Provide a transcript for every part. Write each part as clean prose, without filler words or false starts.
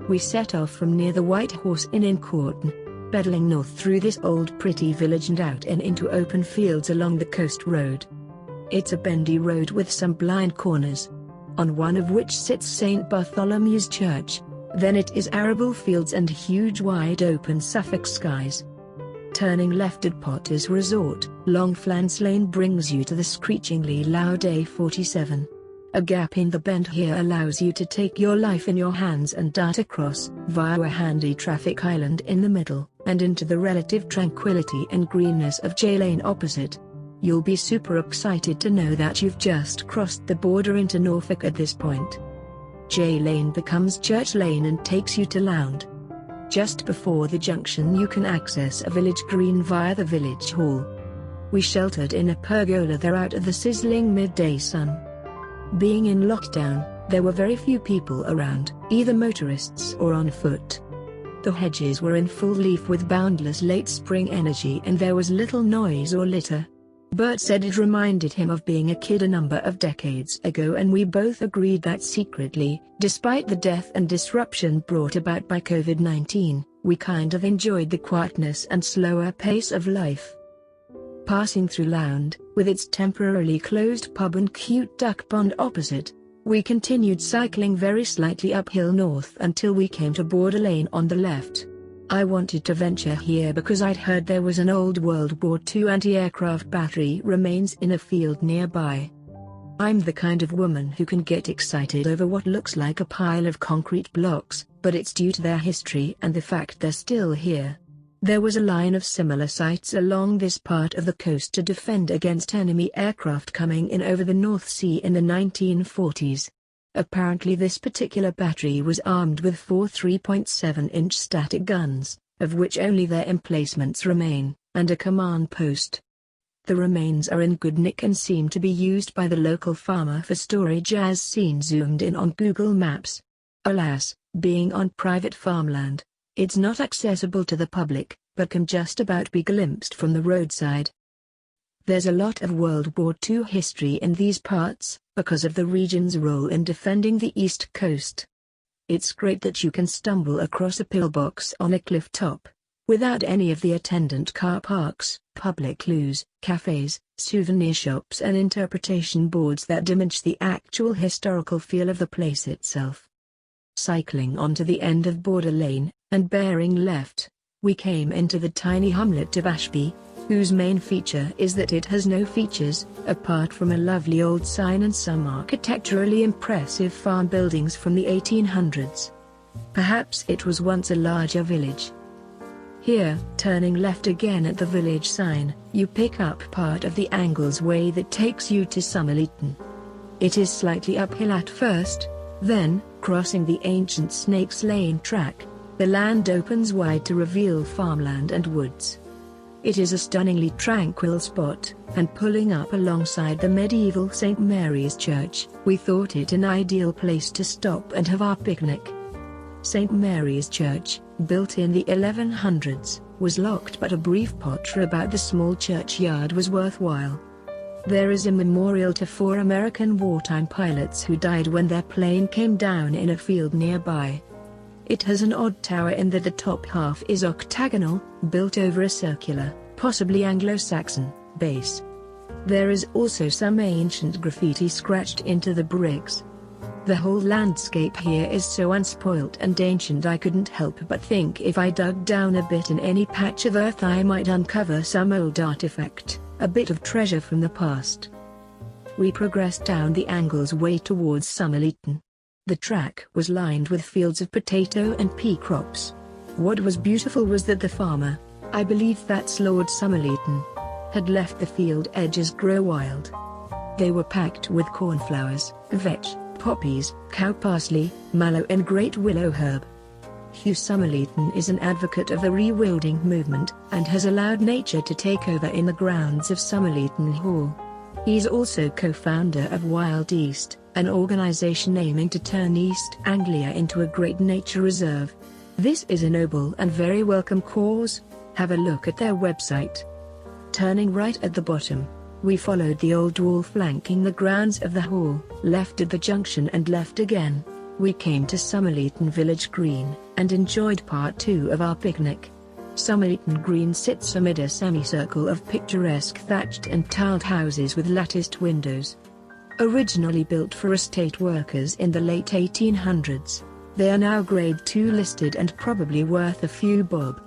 We set off from near the White Horse Inn in Corton, pedaling north through this old pretty village and out and into open fields along the coast road. It's a bendy road with some blind corners, on one of which sits St. Bartholomew's Church. Then it is arable fields and huge wide open Suffolk skies. Turning left at Potter's Resort, Longflance Lane brings you to the screechingly loud A47. A gap in the bend here allows you to take your life in your hands and dart across, via a handy traffic island in the middle, and into the relative tranquility and greenness of J Lane opposite. You'll be super excited to know that you've just crossed the border into Norfolk at this point. J Lane becomes Church Lane and takes you to Lound. Just before the junction you can access a village green via the village hall. We sheltered in a pergola there out of the sizzling midday sun. Being in lockdown, there were very few people around, either motorists or on foot. The hedges were in full leaf with boundless late spring energy and there was little noise or litter. Bert said it reminded him of being a kid a number of decades ago, and we both agreed that secretly, despite the death and disruption brought about by COVID-19, we kind of enjoyed the quietness and slower pace of life. Passing through Lound, with its temporarily closed pub and cute duck pond opposite, we continued cycling very slightly uphill north until we came to Border Lane on the left. I wanted to venture here because I'd heard there was an old World War II anti-aircraft battery remains in a field nearby. I'm the kind of woman who can get excited over what looks like a pile of concrete blocks, but it's due to their history and the fact they're still here. There was a line of similar sites along this part of the coast to defend against enemy aircraft coming in over the North Sea in the 1940s. Apparently this particular battery was armed with 4 3.7-inch static guns, of which only their emplacements remain, and a command post. The remains are in good nick and seem to be used by the local farmer for storage as seen zoomed in on Google Maps. Alas, being on private farmland, it's not accessible to the public, but can just about be glimpsed from the roadside. There's a lot of World War II history in these parts, because of the region's role in defending the East Coast. It's great that you can stumble across a pillbox on a cliff top, without any of the attendant car parks, public loos, cafes, souvenir shops and interpretation boards that diminish the actual historical feel of the place itself. Cycling onto the end of Border Lane, and bearing left, we came into the tiny hamlet of Ashby, whose main feature is that it has no features, apart from a lovely old sign and some architecturally impressive farm buildings from the 1800s. Perhaps it was once a larger village. Here, turning left again at the village sign, you pick up part of the Angles Way that takes you to Somerleyton. It is slightly uphill at first, then, crossing the ancient Snakes Lane track, the land opens wide to reveal farmland and woods. It is a stunningly tranquil spot, and pulling up alongside the medieval St. Mary's Church, we thought it an ideal place to stop and have our picnic. St. Mary's Church, built in the 1100s, was locked, but a brief potter about the small churchyard was worthwhile. There is a memorial to 4 American wartime pilots who died when their plane came down in a field nearby. It has an odd tower in that the top half is octagonal, built over a circular, possibly Anglo-Saxon, base. There is also some ancient graffiti scratched into the bricks. The whole landscape here is so unspoilt and ancient I couldn't help but think if I dug down a bit in any patch of earth I might uncover some old artifact, a bit of treasure from the past. We progressed down the Angles Way towards Somerleyton. The track was lined with fields of potato and pea crops. What was beautiful was that the farmer, I believe that's Lord Somerleyton, had left the field edges grow wild. They were packed with cornflowers, vetch, poppies, cow parsley, mallow and great willow herb. Hugh Somerleyton is an advocate of the rewilding movement, and has allowed nature to take over in the grounds of Somerleyton Hall. He's also co-founder of Wild East, an organization aiming to turn East Anglia into a great nature reserve. This is a noble and very welcome cause. Have a look at their website. Turning right at the bottom, we followed the old wall flanking the grounds of the hall, left at the junction and left again. We came to Somerleyton Village Green, and enjoyed part 2 of our picnic. Somerleyton Green sits amid a semicircle of picturesque thatched and tiled houses with latticed windows. Originally built for estate workers in the late 1800s, they are now Grade 2 listed and probably worth a few bob.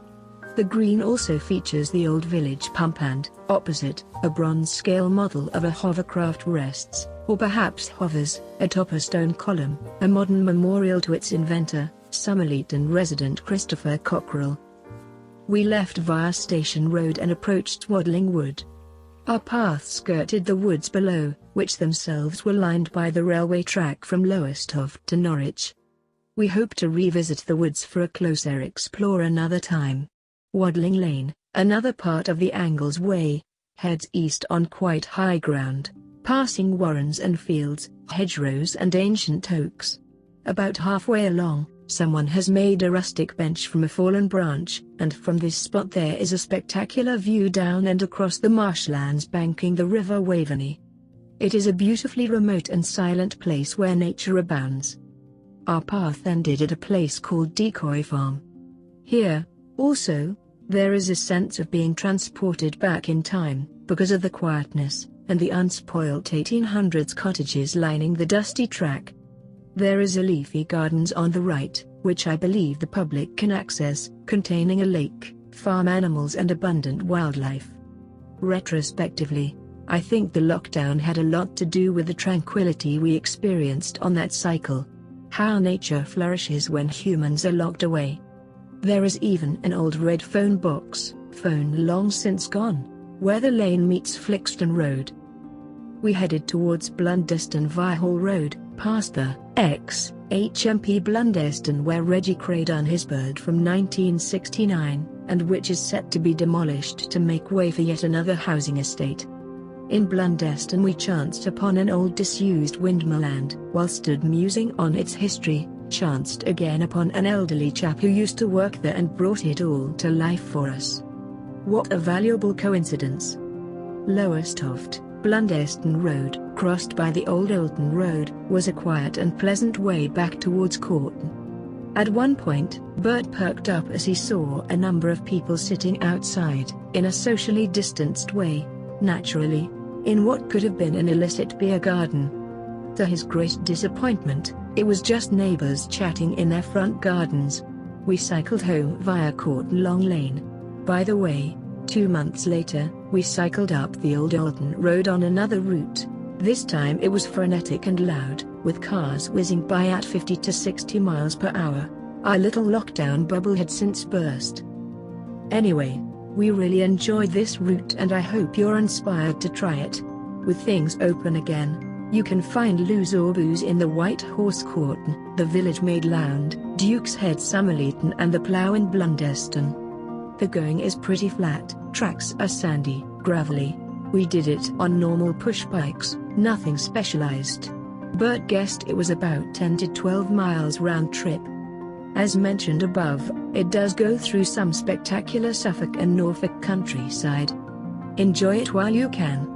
The green also features the old village pump and, opposite, a bronze-scale model of a hovercraft rests, or perhaps hovers, atop a stone column, a modern memorial to its inventor, Somerleyton resident Christopher Cockrell. We left via Station Road and approached Waddling Wood. Our path skirted the woods below, which themselves were lined by the railway track from Lowestoft to Norwich. We hope to revisit the woods for a closer explore another time. Waddling Lane, another part of the Angles Way, heads east on quite high ground, passing warrens and fields, hedgerows and ancient oaks. About halfway along, someone has made a rustic bench from a fallen branch, and from this spot there is a spectacular view down and across the marshlands banking the River Waveney. It is a beautifully remote and silent place where nature abounds. Our path ended at a place called Decoy Farm. Here, also, there is a sense of being transported back in time, because of the quietness, and the unspoilt 1800s cottages lining the dusty track. There is a leafy gardens on the right, which I believe the public can access, containing a lake, farm animals and abundant wildlife. Retrospectively, I think the lockdown had a lot to do with the tranquility we experienced on that cycle. How nature flourishes when humans are locked away. There is even an old red phone box, phone long since gone, where the lane meets Flixton Road. We headed towards Blundeston via Hall Road, past the ex-HMP Blundeston where Reggie Cray done his bird from 1969, and which is set to be demolished to make way for yet another housing estate. In Blundeston we chanced upon an old disused windmill and, while stood musing on its history, chanced again upon an elderly chap who used to work there and brought it all to life for us. What a valuable coincidence. Lowestoft, Blundeston Road, crossed by the old Alton Road, was a quiet and pleasant way back towards Corton. At one point, Bert perked up as he saw a number of people sitting outside, in a socially distanced way, naturally, in what could have been an illicit beer garden. To his great disappointment, it was just neighbors chatting in their front gardens. We cycled home via Corton Long Lane. By the way, 2 months later, we cycled up the old Alton Road on another route. This time it was frenetic and loud, with cars whizzing by at 50 to 60 miles per hour. Our little lockdown bubble had since burst. Anyway, we really enjoyed this route and I hope you're inspired to try it. With things open again, you can find Lewes or Booze in the White Horse Corton, the Village Maid Lound, Duke's Head Somerleyton and the Plough in Blundeston. The going is pretty flat, tracks are sandy, gravelly. We did it on normal push bikes, nothing specialized. Bert guessed it was about 10 to 12 miles round trip. As mentioned above, it does go through some spectacular Suffolk and Norfolk countryside. Enjoy it while you can.